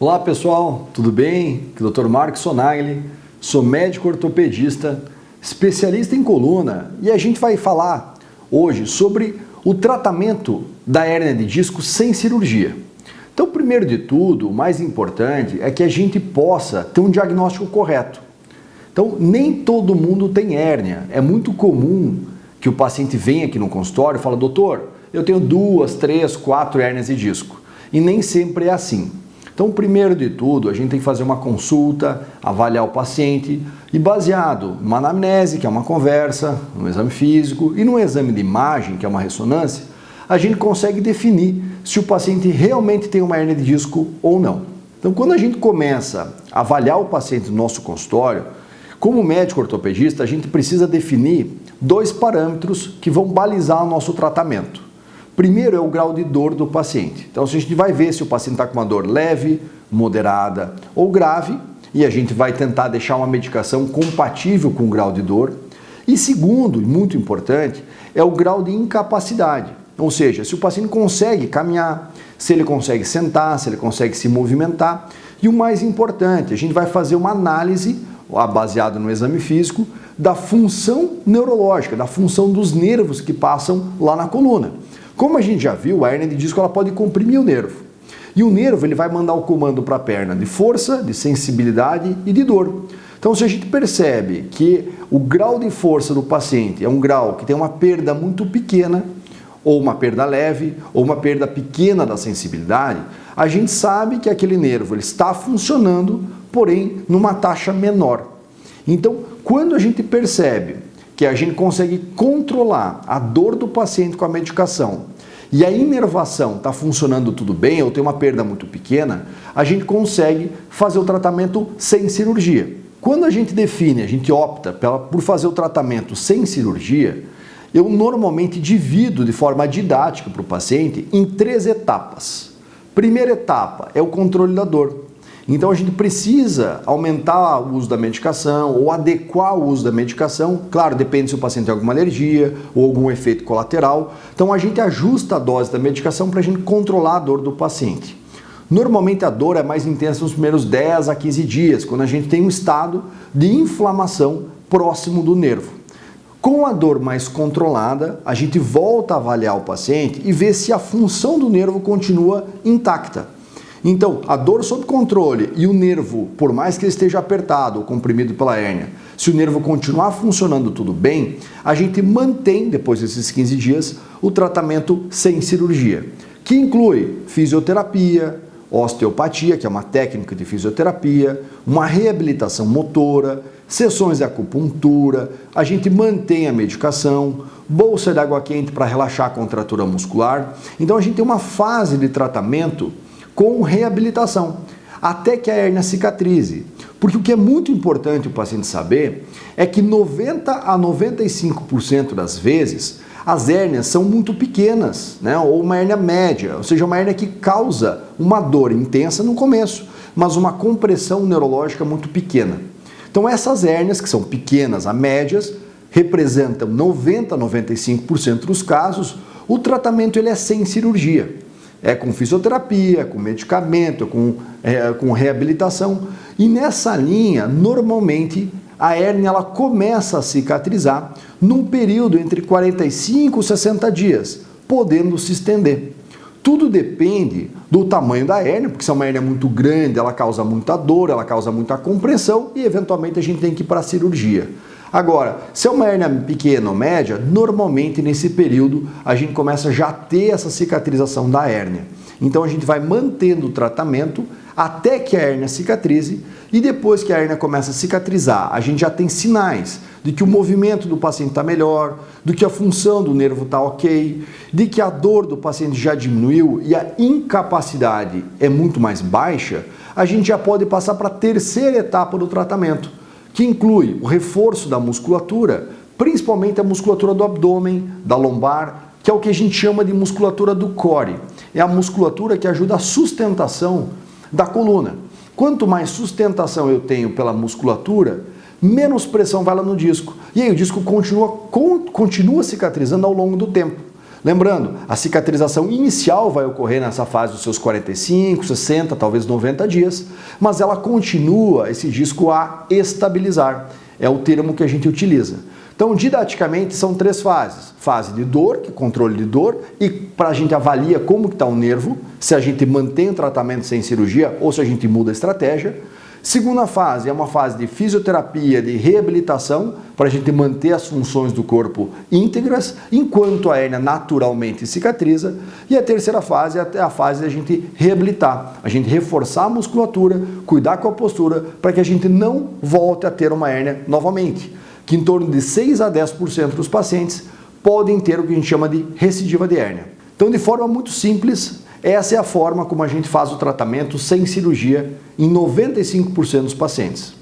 Olá pessoal, tudo bem? Aqui é o Dr. Marcos Sonagli, sou médico ortopedista, especialista em coluna e a gente vai falar hoje sobre o tratamento da hérnia de disco sem cirurgia. Então, primeiro de tudo, o mais importante é que a gente possa ter um diagnóstico correto. Então, nem todo mundo tem hérnia. É muito comum que o paciente venha aqui no consultório e fale: doutor, eu tenho 2, 3, 4 hérnias de disco. E nem sempre é assim. Então, primeiro de tudo, a gente tem que fazer uma consulta, avaliar o paciente e baseado numa anamnese, que é uma conversa, no exame físico e no exame de imagem, que é uma ressonância, a gente consegue definir se o paciente realmente tem uma hérnia de disco ou não. Então, quando a gente começa a avaliar o paciente no nosso consultório, como médico ortopedista, a gente precisa definir 2 parâmetros que vão balizar o nosso tratamento. Primeiro é o grau de dor do paciente. Então, a gente vai ver se o paciente está com uma dor leve, moderada ou grave, e a gente vai tentar deixar uma medicação compatível com o grau de dor. E segundo, e muito importante, é o grau de incapacidade. Ou seja, se o paciente consegue caminhar, se ele consegue sentar, se ele consegue se movimentar. E o mais importante, a gente vai fazer uma análise, baseada no exame físico, da função neurológica, da função dos nervos que passam lá na coluna. Como a gente já viu, a hérnia de disco ela pode comprimir o nervo. E o nervo ele vai mandar o comando para a perna de força, de sensibilidade e de dor. Então, se a gente percebe que o grau de força do paciente é um grau que tem uma perda muito pequena, ou uma perda leve, ou uma perda pequena da sensibilidade, a gente sabe que aquele nervo ele está funcionando, porém, numa taxa menor. Então, quando a gente percebe que a gente consegue controlar a dor do paciente com a medicação e a inervação está funcionando tudo bem ou tem uma perda muito pequena, a gente consegue fazer o tratamento sem cirurgia. Quando a gente define, a gente opta por fazer o tratamento sem cirurgia, eu normalmente divido de forma didática para o paciente em 3 etapas. Primeira etapa é o controle da dor. Então a gente precisa aumentar o uso da medicação ou adequar o uso da medicação. Claro, depende se o paciente tem alguma alergia ou algum efeito colateral. Então a gente ajusta a dose da medicação para a gente controlar a dor do paciente. Normalmente a dor é mais intensa nos primeiros 10 a 15 dias, quando a gente tem um estado de inflamação próximo do nervo. Com a dor mais controlada, a gente volta a avaliar o paciente e ver se a função do nervo continua intacta. Então, a dor sob controle e o nervo, por mais que ele esteja apertado ou comprimido pela hérnia, se o nervo continuar funcionando tudo bem, a gente mantém, depois desses 15 dias, o tratamento sem cirurgia, que inclui fisioterapia, osteopatia, que é uma técnica de fisioterapia, uma reabilitação motora, sessões de acupuntura, a gente mantém a medicação, bolsa de água quente para relaxar a contratura muscular. Então, a gente tem uma fase de tratamento com reabilitação, até que a hérnia cicatrize. Porque o que é muito importante o paciente saber é que 90 a 95% das vezes as hérnias são muito pequenas, né? Ou uma hérnia média, ou seja, uma hérnia que causa uma dor intensa no começo, mas uma compressão neurológica muito pequena. Então essas hérnias, que são pequenas a médias, representam 90 a 95% dos casos. O tratamento ele é sem cirurgia. É com fisioterapia, com medicamento, com reabilitação. E nessa linha, normalmente, a hérnia ela começa a cicatrizar num período entre 45 e 60 dias, podendo se estender. Tudo depende do tamanho da hérnia, porque se é uma hérnia muito grande, ela causa muita dor, ela causa muita compressão e, eventualmente, a gente tem que ir para a cirurgia. Agora, se é uma hérnia pequena ou média, normalmente nesse período a gente começa já a ter essa cicatrização da hérnia. Então a gente vai mantendo o tratamento até que a hérnia cicatrize e depois que a hérnia começa a cicatrizar, a gente já tem sinais de que o movimento do paciente está melhor, de que a função do nervo está ok, de que a dor do paciente já diminuiu e a incapacidade é muito mais baixa, a gente já pode passar para a terceira etapa do tratamento, que inclui o reforço da musculatura, principalmente a musculatura do abdômen, da lombar, que é o que a gente chama de musculatura do core. É a musculatura que ajuda a sustentação da coluna. Quanto mais sustentação eu tenho pela musculatura, menos pressão vai lá no disco. E aí o disco continua cicatrizando ao longo do tempo. Lembrando, a cicatrização inicial vai ocorrer nessa fase dos seus 45, 60, talvez 90 dias, mas ela continua esse disco a estabilizar. É o termo que a gente utiliza. Então, didaticamente, são 3 fases. Fase de dor, que é controle de dor, e para a gente avalia como está o nervo, se a gente mantém o tratamento sem cirurgia ou se a gente muda a estratégia. Segunda fase é uma fase de fisioterapia, de reabilitação, para a gente manter as funções do corpo íntegras, enquanto a hérnia naturalmente cicatriza. E a terceira fase é a fase de a gente reabilitar, a gente reforçar a musculatura, cuidar com a postura, para que a gente não volte a ter uma hérnia novamente, que em torno de 6 a 10% dos pacientes podem ter o que a gente chama de recidiva de hérnia. Então, de forma muito simples, essa é a forma como a gente faz o tratamento sem cirurgia em 95% dos pacientes.